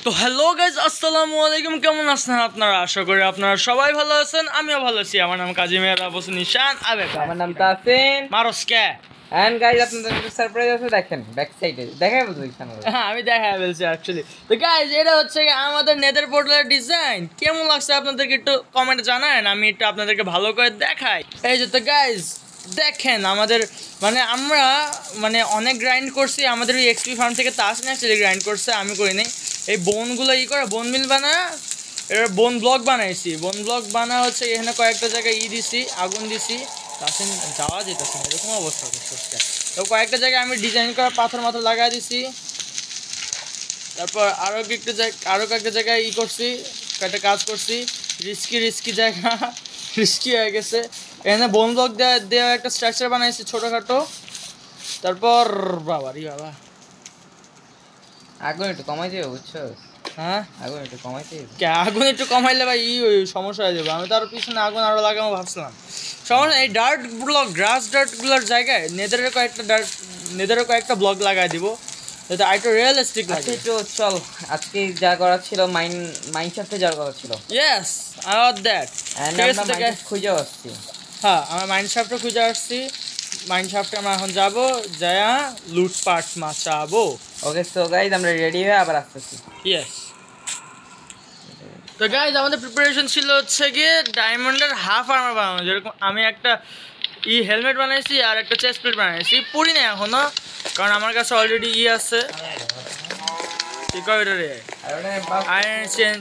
তো hello guys, আসসালামু আলাইকুম। কেমন আছেন আপনারা? আশা করি আপনারা সবাই ভালো আছেন। আমিও ভালো আছি। আমার নাম কাজী মেহর আবু নিশান। আমার নাম তাসিন। মারস কে এন্ড গাইজ আপনাদের একটা সারপ্রাইজ আছে, দেখেন ব্যাক সাইডে দেখাই বলতে দিচ্ছেন। হ্যাঁ, আমি দেখা বলছি অ্যাকচুয়ালি। তো গাইজ, এটা হচ্ছে আমাদের নেদার পোর্টালের ডিজাইন। কেমন লাগছে আপনাদেরকে একটু কমেন্টে জানান, আমি একটু আপনাদেরকে ভালো করে দেখাই। এই যে তো গাইজ দেখেন, আমাদের আমরা অনেক গ্রাইন্ড করছি। আমাদের ওই এক্সপি ফার্ম থেকে তাসিন অ্যাকচুয়ালি গ্রাইন্ড করছে, আমি করিনি। এই বোনগুলো করে বোন মিল বানায়, এবার বোন ব্লক বানাইছি। বোন ব্লক বানা হচ্ছে এখানে কয়েকটা জায়গায় দিছি, আগুন দিছি। তাসিন যাওয়া যেতেছে না, এরকম অবস্থা করছে। তো কয়েকটা জায়গায় আমি ডিজাইন করা পাথর মাথর লাগাই দিছি। তারপর আরও কয়েকটা জায়গায় করছি, কয়েকটা কাজ করছি। রিস্কি জায়গা রিস্কি হয়ে গেছে। এখানে বোন ব্লক দেওয়া একটা স্ট্রাকচার বানাইছি ছোটোখাটো। তারপর বাবা আগুন একটু কমাই দিও, বুঝছো? হ্যাঁ, আগুন একটু কমাইতে আগুন একটু কমাইলে ভাই সমস্যা হয়ে যাবে। আমি তো আরো পিছনে আগুন আরো লাগাবো ভাবছিলাম। সমস্যা এই গ্রাস ডার্টগুলোর জায়গায় নেদারের কয়েকটা ব্লক লাগাই দিব, যাতে আরেকটু রিয়েলিস্টিক লাগে। একটু চল, আজকে যা করা ছিল মাইনশাফটে যাওয়ার কথা ছিল। Yes, I want that. খুঁজে আসছি। হ্যাঁ, আমরা মাইনশাফটে খুঁজে আসছি। মাইনশাফটে আমরা এখন যাবো, যায়া লুটপাট মাচাবো। ওকে, তো গাইজ আমরা রেডি হয়ে আবার আসতেছি। ইয়েস। তো গাইজ, আমাদের প্রিপারেশন ছিল হচ্ছে গিয়ে ডায়মন্ডের হাফ আর্মার বানানো। যেরকম আমি একটা হেলমেট বানাইছি আর একটা চেস্ট প্লেট বানাইছি। পরি না এখনো, কারণ আমার কাছে অলরেডি আছে। আয়রন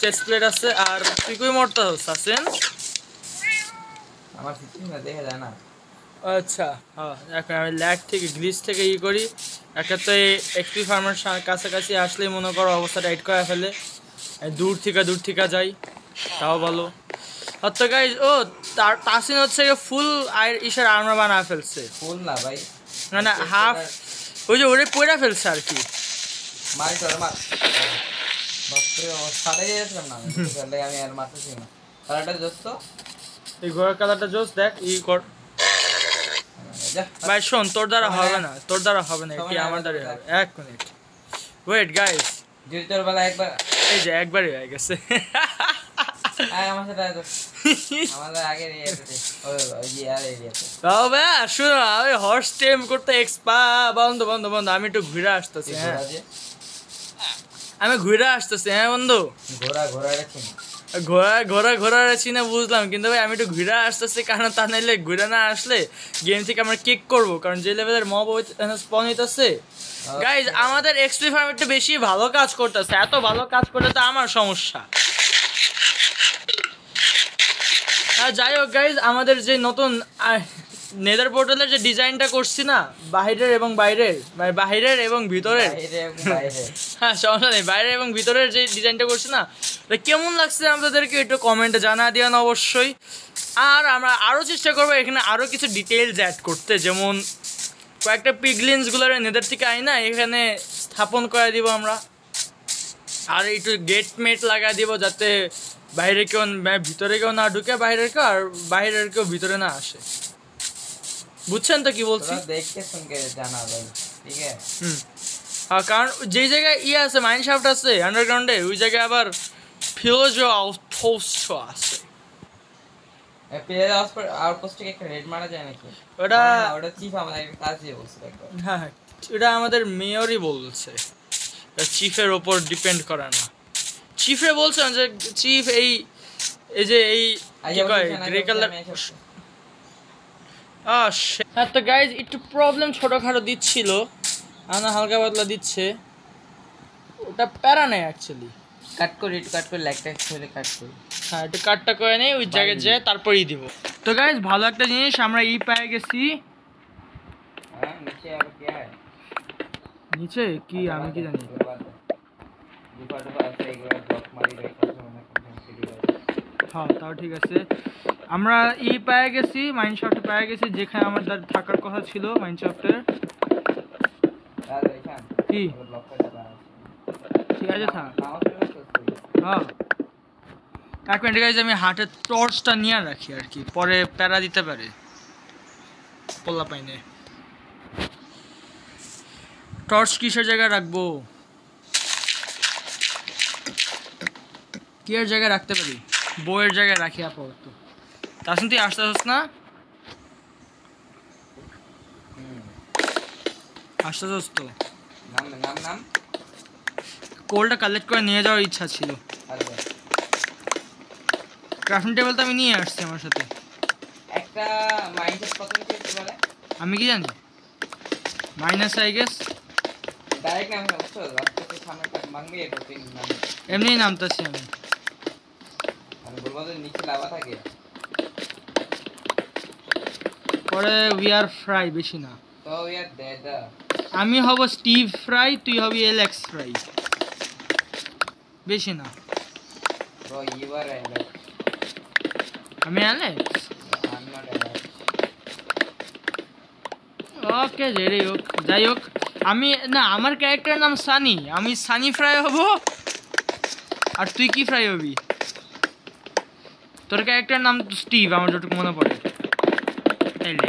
চেস্ট প্লেট আছে। আর তুই কই মরতে আছেন? আমার সিস্টেমে দেখা যায় না। আচ্ছা, হ্যাঁ, এখন আমি ল্যাগ থেকে গ্লিচ থেকে করি। একটা তো এই এক্সপি ফার্মের কাছাকাছি আসলেই মনে করো অবস্থা টাইট করে ফেলে। দূর থেকে যাই, তাও ভালো। তো গাইজ, তাসিন হচ্ছে ফুল ইসের আর্মার বানা ফেলছে। ফুল না ভাই, না হাফ, ওই যে ওরে পয়রা ফেলছে আর কি। মারি তোর মার বাপরে, সাড়ে গিয়েছিলাম না আমি আর মারতেছি না। কালারটা দোস্ত, এই ঘোড়ার কালারটা জোস দেখ, কর ভাই। শোন, তোর দ্বারা হবে না, এটি আমার দ্বারা হবে। 1 মিনিট ওয়েট গাইস। যদি তোর বেলা একবার, এই যে একবারই হয়ে গেছে। আমার সাথে আমাদের আগে শুনো, আমি হর্স টেম করতে বন্ধু আমি একটু ঘুরে আসতেছি। হ্যাঁ, আমি ঘুরে আসতেছি। হ্যাঁ বন্ধু, ঘোরা চিনে বুঝলাম, কিন্তু ভাই আমি একটু ঘুরে আসতেছি, কারণ তা নাইলে ঘুরে না আসলে গেম থেকে আমরা কিক করবো, কারণ যে লেভেলের মব স্পন হইতেছে। গাইজ, আমাদের এক্সপি ফার্ম একটু বেশি ভালো কাজ করতেছে। এত ভালো কাজ করলে তো আমার সমস্যা। আর যাই হোক গাইজ, আমাদের যে নতুন নেদার পোর্টালের যে ডিজাইনটা করছি না, বাহিরের এবং বাইরের, বাহিরের এবং ভিতরের, হ্যাঁ সমস্যা নেই, বাইরের এবং ভিতরের যে ডিজাইনটা করছি না, কেমন লাগছে আপনাদেরকে একটু কমেন্টে জানা দিয়ান অবশ্যই। আর আমরা আরও চেষ্টা করবো এখানে আরও কিছু ডিটেলস অ্যাড করতে, যেমন কয়েকটা পিগলিন্সগুলোর নেদার থেকে না এখানে স্থাপন করে দিব আমরা। আর একটু গেট লাগা দিব, যাতে বাইরে কেউ, ভিতরে কেউ না ঢুকে, বাইরের কেউ, আর বাইরের কেউ ভিতরে না আসে। বুঝছেন তো কি বলছি? দেখতে শুনকে জানা ভাই, ঠিক আছে? হ্যাঁ, কারণ যেই জায়গায় আছে মাইনশাফট আছে আন্ডারগ্রাউন্ডে, ওই জায়গায় আবার ফিলোজো আউটপোস্ট আছে। হ্যাঁ, এটা আমাদের মেয়রই বলছে, চিফের ওপর ডিপেন্ড করে না। চিফে বলছেন যে চিফ এই যে কি কয় গ্রে কালার। হ্যাঁ, তো গাইজ একটু প্রবলেম ছোটোখাটো দিচ্ছিল, হালকা পাতলা দিচ্ছে, ওটা প্যারা নেই অ্যাকচুয়ালি। কাট করে লেগটা খুলে কাট করি। হ্যাঁ, একটু কাটটা করে নেই, ওই জায়গায় যেয়ে তারপরেই দিব। তো গাইজ, ভালো একটা জিনিস আমরা পেয়ে গেছি। নিচে কি আমি কি জানি। হ্যাঁ, তাও ঠিক আছে। আমরা পেয়ে গেছি, মাইনশাফটে পেয়ে গেছি, যেখানে আমাদের থাকার কথা ছিল মাইনশাফটের। কি ঠিক আছে, থাক। হ্যাঁ, 1 মিনিট গাইজ, আমি হাটের টর্চটা নিয়ে রাখি আর কি, পরে প্যারা দিতে পারে পোলা পাইনে। টর্চ কিসের জায়গায় রাখবো? কি এর জায়গায় রাখতে পারি, বইয়ের জায়গায় রাখি আপাতত। তাছাড়া তুই আসতে আসছ না, আসতে আসছ তো নাম নাম নাম কোলটা কালেক্ট করে নিয়ে যাওয়ার ইচ্ছা ছিল। আচ্ছা ক্রাফটিং টেবিল তো আমি নিয়ে আসছি আমার সাথে। একটা মাইন্ডসেট কত নিতে বলে আমি কি জানি, মাইনাস আই গেস। ডাইরেক্ট নাম বুঝছো, রাস্তাতে সামনে টাক মাংবে এটা পিন নাম এমনিই নামতেছি আমি। আমি বলবো যে নিচে লাভা থাকে। পরে উই আর ফ্রাই, বেশি না। তো ইয়ার দাদা আমি হব স্টিভ ফ্রাই, তুই হবি এলেক্স ফ্রাই, বেশি না। ব্রো ইউ আর অ্যালেক্স, আমি Alex. I am not Alex. Okay যেই হোক, যাই হোক, আমি না, আমার ক্যারেক্টারের নাম সানি, আমি সানি ফ্রাই হব। আর তুই কি ফ্রাই হবি? তোর ক্যারেক্টারের নাম তো স্টিভ, আমার যতটুকু মনে পড়ে। তাইলে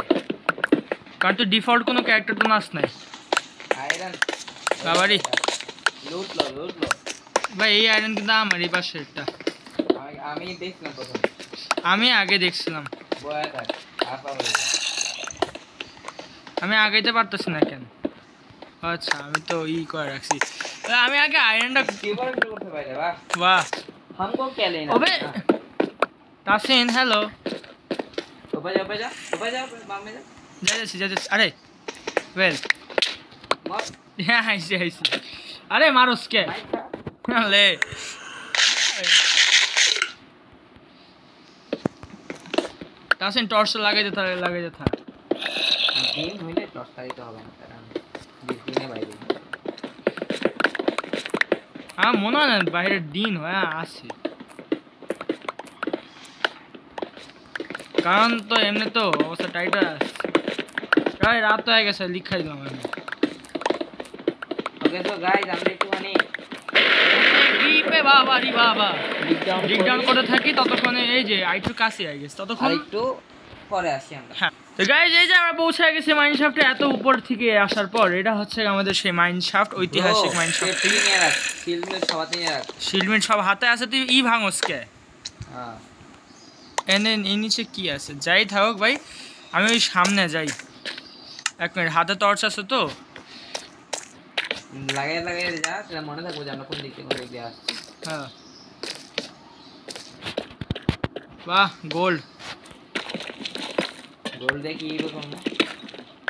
কারণ তুই ডিফল্ট কোনো ক্যারেক্টার তো নাচ নাই। আয়রন বাবারি লুট লো ভাই, এই আয়রন কিন্তু আমার এই পাশেরটা। আমি দেখছিলাম প্রথম, আমি আগে দেখছিলাম, বয়া থাক আপা বলে আমি আগাইতে পারতেছি না কেন? আচ্ছা, আমি তো করে রাখছি। আমি আগে আয়রনটা কিভাবে শুরু করতে পারে বাহ বাহ। हमको क्या लेना ওবে তাসিন, হ্যালো। ऊपर जा बाम में जा যাচ্ছি। আরে ওয়েল, मत হ্যাঁ আইসি। আরে মারুস কে माइक खा লে। তাসিন টর্চ লাগাইতে থাক। दिन হইলে টর্চটা দিতে হবে না, কারণ দিনে বাইরে আমার মনে হয় না বাইরে দিন হয়ে আসে, কারণ তো এমনি তো অবস্থা টাইট আছে। রাত হয়ে গেছে, লিখাই দিলাম আমি। ওকে তো গাইস আমরা একটুখানি বাবা রে বাবা ডিগ ডাউন করি। করতে থাকি, ততক্ষণে এই যে আইটুর কাছে আই গেছে, আর ততক্ষণ। একটু পরে আসি আমরা। হ্যাঁ তো গাইজ, এই যে আমরা পৌঁছে গেছি মাইন শাফটে। এত উপর থেকে আসার পর এটা হচ্ছে আমাদের সেই মাইন শাফট, ঐতিহাসিক মাইন শাফট। সেফটি নিয়ে রাখ, শিল্ডের সবাতে নিয়ে রাখ। শিলমিট সব হাতে আছে, তুই ভাঙস কে? হ্যাঁ এনে এই নিচে কি আছে? যাই থাকুক ভাই, আমি ওই সামনে যাই। এক মিনিট, হাতে টর্চ আছে তো। লাগাই যা, সেটা মনে থাকবো যে আমরা কোন দিক দিয়ে আসছি। হ্যাঁ বাহ, গোল্ড। গোল দেখি এরকম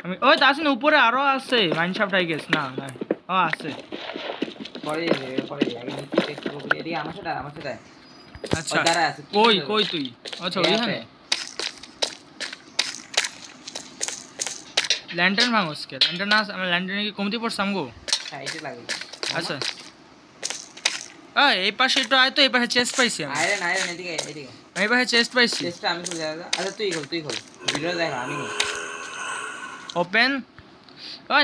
আমি ওই তো আসেন, উপরে আরো আছে মাইন শাফট আই গেস। না ও আছে। পরে আগে নিচে টেক্সট করি। এদিকে আমার সাথে আচ্ছা, ও দাঁড়া আছে। কই তুই? আচ্ছা ওইখানে ল্যান্টার্ন ভাঙস কে? ল্যান্টার্ন আছে আমার, ল্যান্টার্নে কি কমতি পড়ছাম গো? সাইডে লাগে। আচ্ছা এই পাশে একটু আয় তো, এই পাশে চেস্ট পাইছি আমি। আয়রন এদিকে এই পাশে চেস্ট পাইছি। চেষ্টা আমি খুলে যাবো। আচ্ছা তুই খোল ভিডিও দেখা আমি খুল। ওপেন।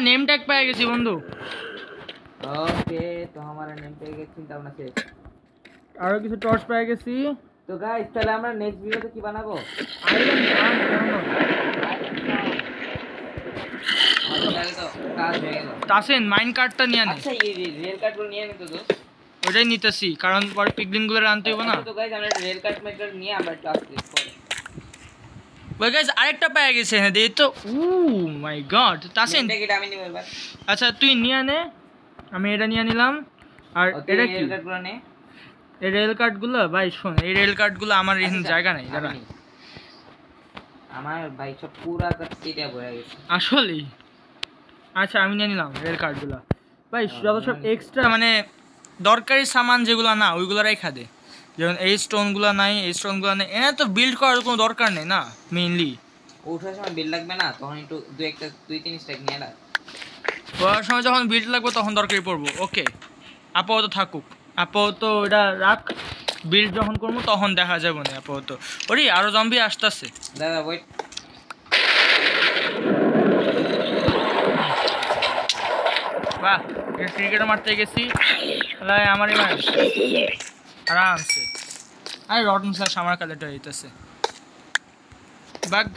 নেম ট্যাগ পেয়ে গেছি বন্ধু। ओके तो हमारा नेम पे एक চিন্তা ভাবনা শেষ। আরো কিছু টর্চ পেয়ে গেছি। তো গাইস তাহলে আমরা নেক্সট ভিডিওতে কি বানাবো? আইরন আমাদের তো কাজ হয়ে গেল। তাসেন মাইন কার্ডটা নিয়ে নে। আচ্ছা এই রেল কার্ডগুলো নিয়ে নিতে দোস্ত। ওটাই নিতেছি, কারণ পরে পিগলিনগুলো আনতে হবে না। তো গাইস আমরা রেল কার্ড মেটার নিয়ে আমরা ক্লাস ক্লিক করি। ওই গাইস আরেকটা পেয়ে গেছে না, দেই তো। মাই গড তাসেন, এটা আমি নিব এবার। আচ্ছা তুই নিয়ে নে, আমি এটা নিয়ে নিলাম। আর এটা কি? রেল কার্ডগুলো নে। এই রেল কার্ডগুলো ভাই শোন, এই রেল কার্ডগুলো আমার এখানে জায়গা নেই দাঁড়া। আমার ভাই সব পুরা কেটে ভরে গেছে আসলেই। আচ্ছা আমি নিয়ে নিলাম রেল কার্ডগুলো। ভাই যত সব এক্সট্রা মানে দরকারি সামান যেগুলো না, ওইগুলো রেখা দে। যেমন এই স্টোনগুলো নাই, এনে তো বিল্ড করার কোনো দরকার নেই না। মেইনলি ওঠার সময় বিল লাগবে না, তখন একটু দুই তিন স্ট্যাক নিয়ে রাখ। ওঠার সময় যখন বিল্ড লাগবে তখন দরকারি পড়বো। ওকে আপাতত থাকুক, আপাতত এটা রাখ। বিল্ড যখন করবো তখন দেখা যাবে না আপাতত। ওরে আরো জম্বি আসতেছে। দাদা ওয়েট। বাহ, ক্রিকেটও মারতে গেছি আমারই মার আরামসে। আরে রটন স্যার আমার কালেটা হইতেছে বাগ।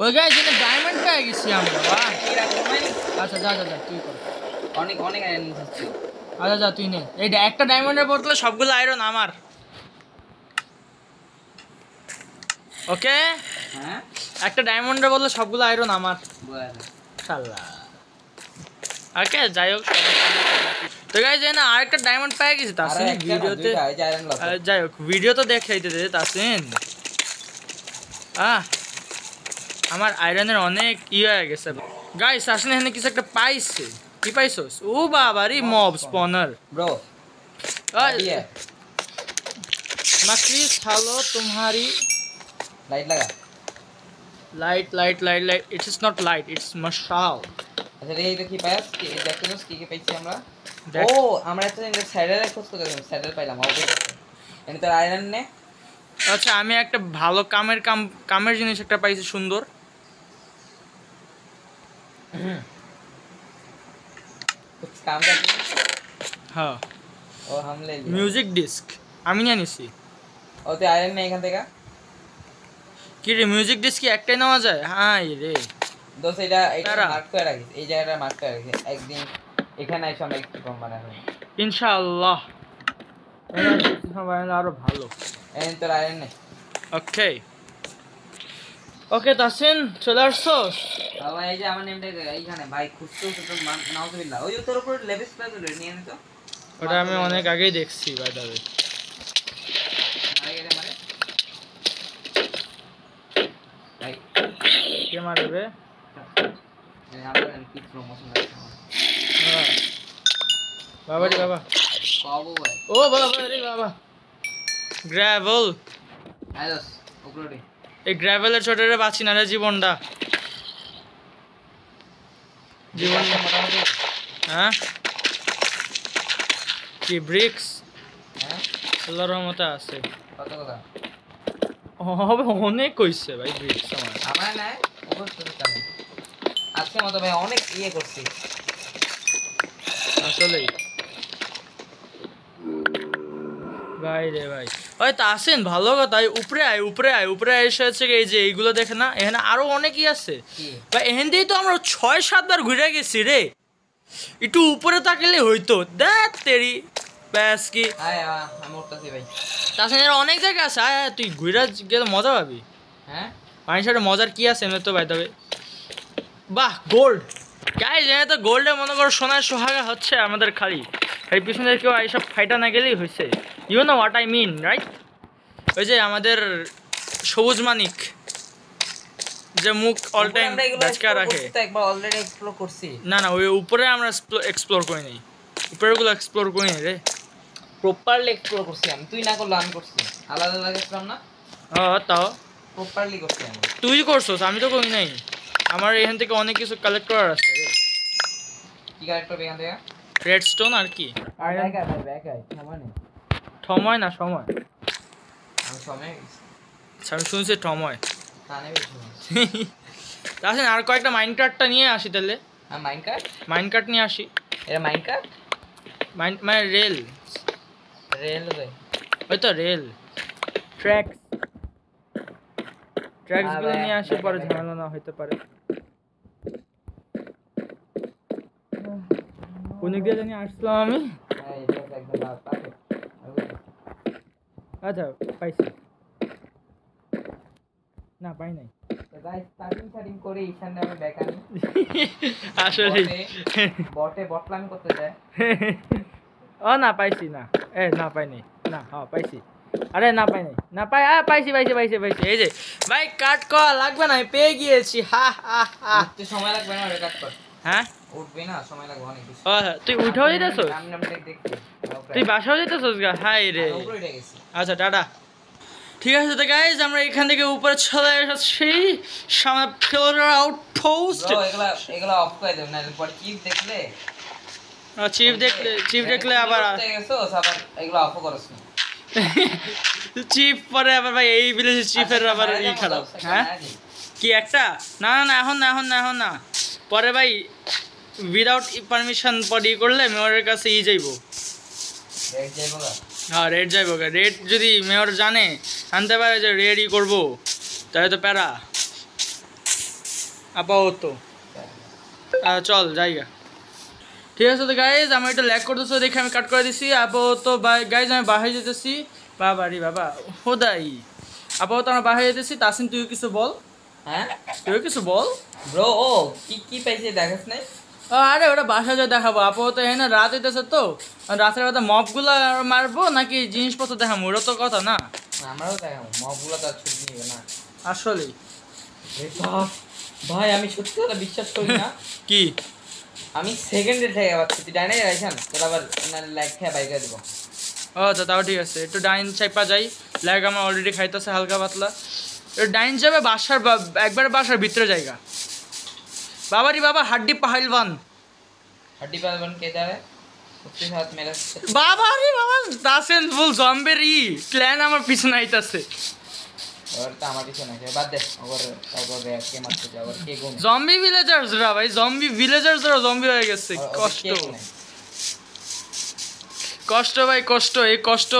ওই গায়ে যেটা ডায়মন্ড পেয়ে গেছি আমরা। বাহ আচ্ছা যা তুই কর। অনেক আয়রন আছে। আচ্ছা যা তুই নে, এই একটা ডায়মন্ডের বদলে সবগুলো আয়রন আমার। ওকে, হ্যাঁ একটা ডায়মন্ডের বদলে সবগুলো আয়রন আমার। শালা ওকে, যাই হোক তো গাইজ এই না আরেকটা ডায়মন্ড পেয়ে গেছি তাসিন ভিডিওতে। যাই হোক ভিডিও তো দেখাইতে দে তাসিন। আমার আয়রনের অনেক হয়ে গেছে গাইস। তাসিন এখানে কিছু একটা পাইছে। কি পাইছস? ও বাবা রে, মব স্পনার ব্রো। मक्रिस हेलो तुम्हारी लाइट लगा। Light light light light it is not light it's मशाल। আচ্ছা রে এটা কি পাস কি দেখতে পাস কি কি পাইছি আমরা? ও আমরা একটা ইন সাইডারে খোঁজ করতেছিলাম, সাইডার পাইলাম ওকে। এনে তো আয়রন নে। আচ্ছা আমি একটা ভালো কামের জিনিস একটা পাইছি সুন্দর। कुछ काम करते हैं। हाँ और हम ले लिए म्यूजिक डिस्क আমি নিয়ে নিছি। ও তো আয়রন নেই এখান থেকে। কি রে মিউজিক ডিস্ক কি একটাই নেওয়া যায়? হ্যাঁ রে দোস এটা মার্ক করে রাখিস, এই জায়গাটা মার্ক করে রাখিস। একদিন এখানে এসে আমরা একটু কম বানাবো ইনশাআল্লাহ। এরা কিছু বানালে আরো ভালো। এন তো আয়রন নেই। ওকে ওকে তাসিন চলে আসছস? বাবা এই যে আমার নেমটা এইখানে ভাই খুঁজতে তো নাউজুবিল্লাহ। ওই তোর উপর লেভিস প্লাস নিয়ে নে তো। ওটা আমি অনেক আগেই দেখছি বাই দ্য ওয়ে। আরে মারে ভাই কে মারবে? এই আমরা কি প্রমোশন আছে বাবা রে বাবা। বাবু ভাই ও বাবা রে বাবা। গ্র্যাভেল আইদস উপরে এই গ্র্যাভেলের ছোটরে বাঁচি না রে জীবনটা। জীবন মোটামুটি। হ্যাঁ কি ব্রিক্স? হ্যাঁ আল্লাহর রহমতে আছে। কত কথা হবে অনেক কইছে ভাই ব্রিক্স আমার। আমার নাই উপর থেকে কানে আজকে মতো ভাই অনেক করছি আসলেই ভাই রে ভাই। ওই তা আসেন ভালো কথা। উপরে আয় উপরে আয় উপরে এসে হচ্ছে এই যে এইগুলো দেখে না, এখানে আরো অনেকই আছে ভাই। এখান দিয়েই তো আমরা 6-7 বার ঘুরে গেছি রে। একটু উপরে তাকালে হইতো। দেখ তেরি ব্যাস কি আমি উঠতেছি ভাই। তাছাড়া অনেক জায়গা আছে। তুই ঘুরে গেলে মজা পাবি। হ্যাঁ পানির সাথে মজার কি আছে এমনি তো ভাই তবে। বাহ গোল্ড গাইজ, এখানে তো গোল্ডে মনে করো সোনার সোহাগা হচ্ছে আমাদের খালি। এই পিছনে কেউ এইসব ফাইটা না গেলেই হয়েছে। You know what I mean right? ওই যে আমাদের সবুজ মানিক যে মুখ অল টাইম বাঁচকা রাখে। একবার অলরেডি এক্সপ্লোর করছি। না না ওই উপরে আমরা এক্সপ্লোর করি নাই। উপরেগুলো এক্সপ্লোর করি নাই রে। প্রপারলি এক্সপ্লোর করছি আমি, তুই না করলে আমি করছি। আলাদা আলাদা গেছিলাম না। তাও প্রপারলি করছি আমি। তুই করছস, আমি তো করি নাই। আমার এখান থেকে অনেক কিছু কালেক্ট করার আছে রে। কি কালেক্ট করবে এখান থেকে? রেডস্টোন আর কি? ব্যাক আয় ভাই ব্যাক আয়, সময় নেই। সময় না সময় আমি সময় গেছি। আমি শুনছি সময়। কানে বেশি আসেন আর কয়েকটা মাইনকার্টটা নিয়ে আসি তাহলে। হ্যাঁ মাইনকার্ট মাইনকার্ট নিয়ে আসি। এটা মাইনকার্ট মানে রেল রেলওয়ে। ওই তো রেল ট্র্যাকসগুলো নিয়ে আসি, পরে ঝামেলা না হইতে পারে। কোন দিক দিয়ে জানি আসলাম আমি। আচ্ছা পাইছি না পাই নাই আসলে বটলামি করতে যায়। ও না পাইছি না, না পাই নাই না। হ্যাঁ পাইছি। আরে না পাই নাই না পাই পাইছি পাইছি পাইছি পাইছি। এই যে ভাই কাট করা লাগবে না, আমি পেয়ে গিয়েছি। হা হা হা। সময় লাগবে না কাট কর। হ্যাঁ উঠবে না, সময় লাগবে অনেক বেশি। তুই উঠেও যেতেছস? তুই বাসাও যেতেছস গা? হাই রে। আচ্ছা টাটা। ঠিক আছে তো গাইজ, আমরা এখান থেকে উপরে চলে এসেছি। সামনে ফ্লোর আউটপোস্ট। এগুলো অফ করে দেব না, পরে চিফ দেখলে আবার এগুলো অফ করছ না। চিফ পরে আবার ভাই এই ভিলেজের চিফের আবার ই খারাপ। হ্যাঁ কি একটা না না এখন না এখন না এখন না, পরে ভাই উইদাউট পারমিশন পরে করলে মেয়রের কাছে যাইবো। হ্যাঁ রেড যাইবো। রেড যদি মেয়র জানে আনতে পারে যে রেডই করবো, তাহলে তো প্যারা আপাতত। চল জায়গা। ঠিক আছে তো গাইজ, আমি একটু ল্যাগ করতেছি দেখে আমি কাট করে দিছি। আপাতত গাইজ আমি বাহিরে যেতেছি। বাবা রে বাবা, হোদাই। আপাতত আমরা বাহিরে যেতেছি। তাসিন তুই কিছু বল। হ্যাঁ তুই কিছু বল ব্রো। ও কি কি পাইছে দেখাস নাই? আরে ওটা বাসা যা দেখাবো। আপাতত না রাত হইতেছে তো, রাতের বেলা মবগুলা মারবো নাকি জিনিসপত্র দেখাবো, ওটা তো কথা না। আমরাও দেখাবো, মবগুলো তো আর ছুটি নিবে না আসলেই ভাই। আমি সত্যি কথা বিশ্বাস করি না। কি আমি সেকেন্ডে থেকে আবার ছুটি ডাই নাই রাইছান তোর আবার লাইক খেয়ে বাইক দিব। ও আচ্ছা, তাও ঠিক আছে। একটু ডাইন চাইপা যাই, ল্যাগ আমার অলরেডি খাইতেছে হালকা পাতলা। একটু ডাইন যাবে বাসার, একবারে বাসার ভিতরে জায়গা। বাবারি বাবা, হাড্ডি পাহালবান। হাড্ডি পালবন কে যাবে? उसके साथ मेरा বাবারি বাবা, তাসেন ফুল জম্বের প্ল্যান আমার পিছনে আইতাছে। और तो আমার পিছনে আছে, বাদ দে। ওর তারপর কে মারতে যাও, আর কে গুম জম্বি ভিলেজার্সরা ভাই, জম্বি ভিলেজার্সরা জম্বি হয়ে গেছে। কষ্ট কষ্ট ভাই, কষ্ট। এই কষ্ট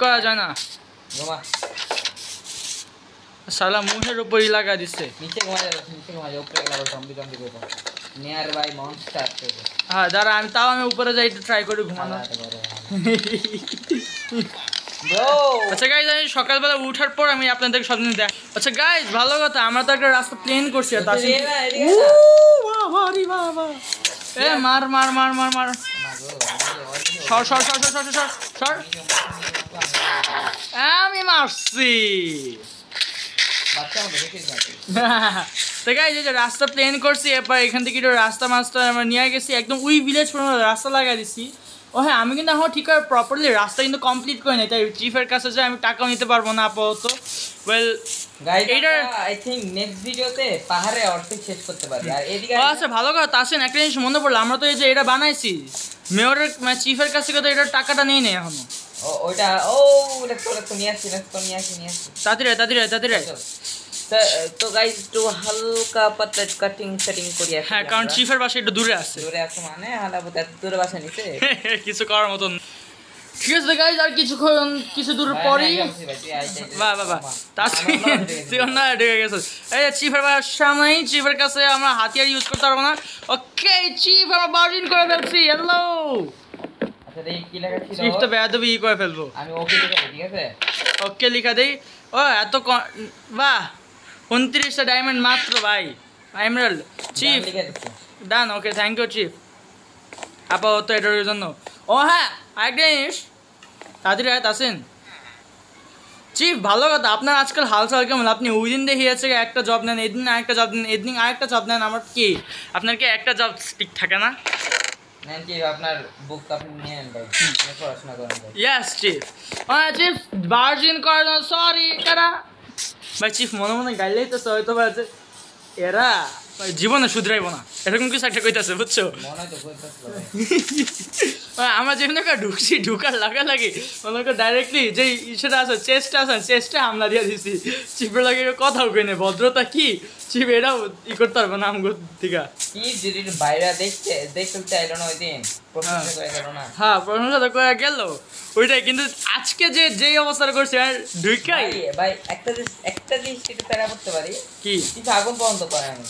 করা যায় না। ঘুমা শালা মুখের উপর লাগা দিছে। নিচে ঘুমা যাবে, নিচে ঘুমা যাবে। উপরে গেল জম্বি জম্বি করবো নিয়ার বাই মনস্টার করবো। হ্যাঁ দাঁড়া, আমি উপরে যাই, একটু ট্রাই করি ঘুমানো। ব্রো আচ্ছা গাইজ, আমি সকালবেলা উঠার পর আমি আপনাদের সব দিন দেখ। আচ্ছা গাইজ, ভালো কথা, আমরা তো একটা রাস্তা প্লেন করছি। আর তাসিন বাবারি বাবা, এ মার মার মার মার মার, সর সর সর সর সর সর সর। আমি মারছি। বাচ্চা আমাদের দেখিস না তো গাইজ, এই যে রাস্তা প্লেন করছি, এরপর এখান থেকে একটু রাস্তা মাস্তা আমরা নিয়ে গেছি, একদম ওই ভিলেজ পর্যন্ত রাস্তা লাগাই দিছি। ও হ্যাঁ, আমি কিন্তু এখন ঠিক করে প্রপারলি রাস্তা কিন্তু কমপ্লিট করি নাই, তাই চিফের কাছে যে আমি টাকাও নিতে পারবো না আপাতত। ওয়েল গাইস, এটা আই থিংক নেক্সট ভিডিওতে পাহাড়ে অর্ধেক শেষ করতে পারি। আর এদিকে আচ্ছা ভালো কথা তাসেন, একটা জিনিস মনে পড়লো, আমরা তো এই যে এটা বানাইছি মেয়রের মানে চিফের কাছে তো এটার টাকাটা নেই নেই এখনো। ওইটা দেখো নিয়ে আসছি তাড়াতাড়ি তো গাইস একটু হালকা পাতলা কাটিং সেটিং করি। হ্যাঁ, কারণ চিফের বাসা একটু দূরে আছে। দূরে আছে মানে হালাবো এত দূরে বাসা নিছে কিছু করার মতন। ঠিক আছে গাইজ, আর কিছু দূর পরেই বাহ বাহ বাহ তাসিন না ঢেকে গেছে। এই চিফের বাসার সামনেই, চিফের কাছে আমরা হাতিয়ার ইউজ করতে পারবো না। ওকে চিফ, আমরা বার্জিন করে ফেলছি। হ্যালো আচ্ছা দেখি কি লেখা ছিল। চিফ তো বেয়াদবি করে ফেলবো। আমি ওকে লিখা দিই, ঠিক আছে? ওকে লিখা দেই। ও এত বাহ, 29টা ডায়মন্ড মাত্র ভাই, emerald. Chief done, okay thank you chief আপাতত এটার জন্য। ও হ্যাঁ, আরেকটা জিনিস তাড়াতাড়ি আসেন চিফ। ভালো কথা, আপনার আজকাল হালচাল কেমন? আপনি ওই দিন দেখিয়েছে একটা জব নেন, এদিন আরেকটা জব নেন, এদিন আরেকটা জব নেন। আমার কি আপনার কি একটা জব ঠিক থাকে না? আপনার বুক আপনি নিয়ে নেন ভাই, পড়াশোনা করেন ভাই। Yes chief. হ্যাঁ চিফ, বার্জিন করার জন্য সরি। কারা ভাই? চিফ মনে মনে গাইলেই তো হয়তো ভাই এরা জীবনে শুধরাইব না, এরকম কিছু একটা কইতাছে, বুঝছো? আমরা যেখানে ঢুকছি, ঢুকার লাগে মনে কর ডাইরেক্টলি যে ইসেটা আছে, চেস্টে হামলা দিয়ে দিছি। চিফের লাগে কথাও কইনে, ভদ্রতা কি চিফ এটাও করতে পারবো না আমগো দিকা। কি যদি বাইরে দেখতে চাইলো না ওই দিন, প্রশংসা করে গেল না। হ্যাঁ, প্রশংসা তো করে গেল ওইটাই, কিন্তু আজকে যেই অবস্থাটা করছে আর ঢুকাই ভাই একটা জিনিস একটু প্যারা করতে পারি কি, চিফ আগুন বন্ধ করে। আমি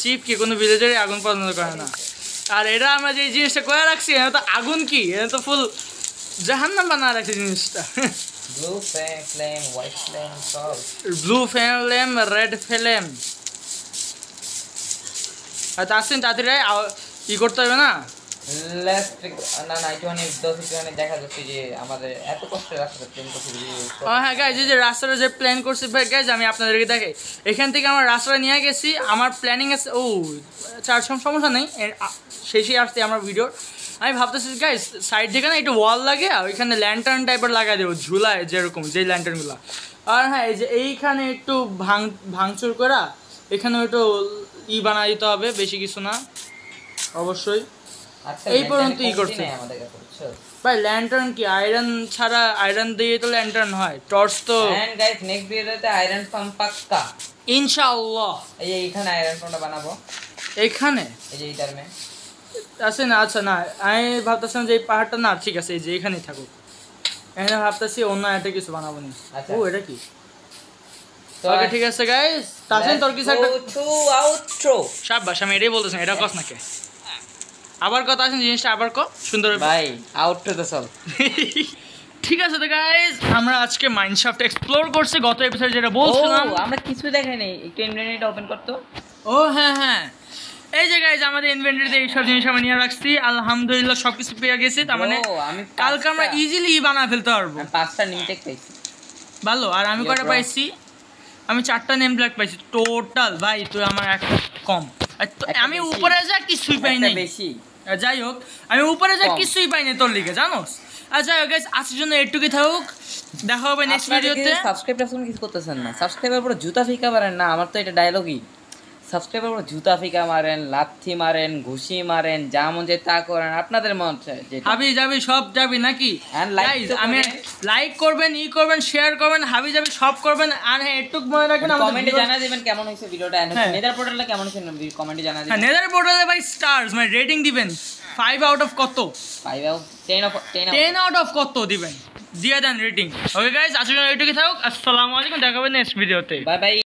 চিফ কি কোনো ভিলেজারে আগুন পছন্দ করে না। আর এটা আমরা যে জিনিসটা করে রাখছি, এটা তো আগুন কি, এটা তো ফুল জাহান্নাম বানা রাখছি জিনিসটা। ব্লু ফ্লেম, হোয়াইট ফ্লেম, সব ব্লু ফ্লেম, রেড ফ্লেম। আর তাসিন তাড়াতাড়ি করতে হবে না? দেখা যাচ্ছে যে আমাদের এত কষ্টের রাস্তা প্ল্যান করছি। হ্যাঁ গাইজ, যে রাস্তাটা যে প্ল্যান করছি ভাই গাইজ, আমি আপনাদেরকে দেখাই। এখান থেকে আমার রাস্তাটা নিয়ে গেছি, আমার প্ল্যানিং আছে। ও সমস্যা নেই, শেষে আসতে আমার ভিডিওর। আমি ভাবতেছি গাইজ সাইড থেকে না একটু ওয়াল লাগে, আর ওইখানে ল্যান্টার্ন টাইপের লাগাই দেবো, ঝুলায় যেরকম যেই ল্যান্টার্নগুলো। আর হ্যাঁ, এই যে এইখানে একটু ভাঙচুর করা, এখানে একটু বানাই দিতে হবে, বেশি কিছু না অবশ্যই। এই পর্যন্ত করছে ভাই। ল্যান্টার্ন কি আয়রন ছাড়া? আয়রন দিয়ে তো ল্যান্টার্ন হয়, টর্চ তো। এন্ড গাইস নেক্সট ভিডিওতে আয়রন ফার্ম পাক্কা ইনশাআল্লাহ। এই যে এখানে আয়রন ফার্মটা বানাবো, এখানে এই যে এইটার মে আছে না? আচ্ছা না, আমি ভাবতেছিলাম যে এই পাহাড়টা না, ঠিক আছে এই যে এখানেই থাকুক। এখানে ভাবতেছি অন্য একটা কিছু বানাবো নি। ও এটা কি? ওকে ঠিক আছে গাইস, তাসিন তোর কিছু একটা আউটরো। শাবাশ, আমি এটাই বলতেছি, এটা কস নাকি? আবার কথা আছে জিনিসটা আবার সুন্দর ভাই আউট টু দ্য সল। ঠিক আছে তো গাইস, আমরা আজকে মাইনশাফট এক্সপ্লোর করছি গত এপিসোডে যেটা বলছিলাম। আমরা কিছু দেখাই নাই, একটু ইনভেন্টরিটা ওপেন করতো। ও হ্যাঁ, এই যে গাইস আমাদের ইনভেন্টরিতে এইসব জিনিস আমরা নিয়ে রাখছি, আলহামদুলিল্লাহ সবকিছু পেয়ে গেছি। তার মানে কালকে আমরা ইজিলি বানা ফেলতে পারবো। 5টা নিমটেক পাইছি, ভালো। আর আমি কয়টা পাইছি? আমি 4টা নেম প্লেট পাইছি টোটাল। ভাই তুই আমার একটা কম। আমি উপরে যা কিছুই পাই নাই বেশি। যাই হোক, আমি উপরে যা কিছুই পাই নাই তোর লিগে, জানোস। আচ্ছা গাইস, আজকের জন্য এটুকুই থাকুক, দেখা হবে নেক্সট ভিডিওতে। সাবস্ক্রাইব কিছু করতেছেন না, সাবস্ক্রাইবার পুরো জুতা ফিকা মারেন না, আমার তো এটা ডায়লগই। সাবস্ক্রাইবার পুরো জুতা ফিকা মারেন, লাথি মারেন, ঘুষি মারেন, যা মন চায় তা করেন, আপনাদের মন চায় যেটা। হাবি যাবি সব যাবি নাকি? গাইস আমি লাইক করবেন, করবেন, শেয়ার করবেন, হাবি যাবি সব করবেন। আর হ্যাঁ একটু মনে রাখবেন, কমেন্টে জানা দিবেন কেমন হয়েছে ভিডিওটা। নেদার পোর্টালটা কেমন হয়েছে কমেন্টে জানা দিবেন। হ্যাঁ, নেদার পোর্টালে ভাই স্টারস মানে রেটিং দিবেন 5 আউট অফ কত? 10 আউট অফ কত দিবেন? দিয়ে দেন রেটিং। ওকে গাইস, আজকের জন্য এইটুকুই থাকুক। আসসালামু আলাইকুম, দেখা হবে নেক্সট ভিডিওতে। Bye bye.